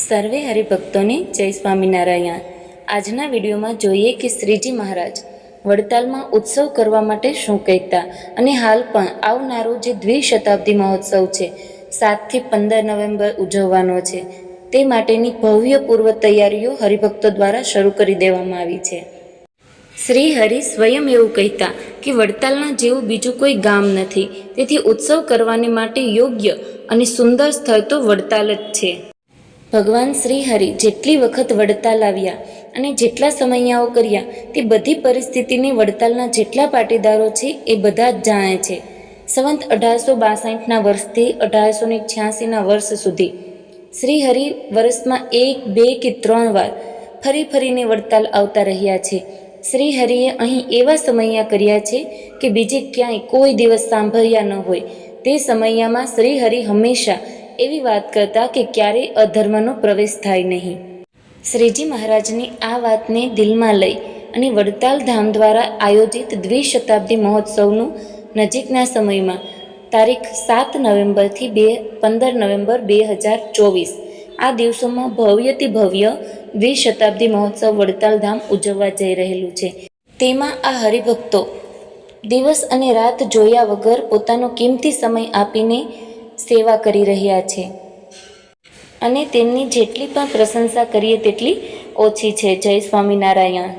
સર્વે હરિભક્તોને જય સ્વામિનારાયણ। આજના વિડીયોમાં જોઈએ કે શ્રીજી મહારાજ વડતાલમાં ઉત્સવ કરવા માટે શું કહેતા અને હાલ પણ આવનારો જે દ્વિશતાબ્દી મહોત્સવ છે 7 થી 15 નવેમ્બર ઉજવવાનો છે તે માટેની ભવ્ય પૂર્વ તૈયારીઓ હરિભક્તો દ્વારા શરૂ કરી દેવામાં આવી છે। શ્રી હરિ સ્વયં એવું કહેતા કે વડતાલના જેવું બીજું કોઈ ગામ નથી, તેથી ઉત્સવ કરવાને માટે યોગ્ય અને સુંદર સ્થળ તો વડતાલ જ છે। ભગવાન શ્રી હરિ જેટલી વખત વડતાલ આવ્યા અને જેટલા સમૈયાઓ કર્યા તે બધી પરિસ્થિતિને વડતાલના જેટલા પાટીદારો છે એ બધા જ જાણે છે। સંવંત 1862ના વર્ષથી 1886ના વર્ષ સુધી શ્રી હરિ વર્ષમાં 1, 2 કે 3 વાર ફરીને વડતાલ આવતા રહ્યા છે। શ્રી હરિએ અહીં એવા સમૈયા કર્યા છે કે બીજે ક્યાંય કોઈ દિવસ સાંભળ્યા ન હોય। તે સમૈયામાં શ્રી હરિ હંમેશા એવી વાત કરતા કે ક્યારેય અધર્મનો પ્રવેશ થાય નહીં। શ્રીજી મહારાજની આ વાતને દિલમાં લઈ અને વડતાલ ધામ દ્વારા આયોજિત દ્વિશતાબ્દી મહોત્સવનું નજીકના સમયમાં તારીખ 7 નવેમ્બરથી 15 નવેમ્બર 2024 આ દિવસોમાં ભવ્યથી ભવ્ય દ્વિશતાબ્દી મહોત્સવ વડતાલ ધામ ઉજવવા જઈ રહેલું છે। તેમાં આ હરિભક્તો દિવસ અને રાત જોયા વગર પોતાનો કિંમતી સમય આપીને સેવા કરી રહ્યા છે અને તેમની જેટલી પણ પ્રશંસા કરીએ તેટલી ઓછી છે। જય સ્વામિનારાયણ।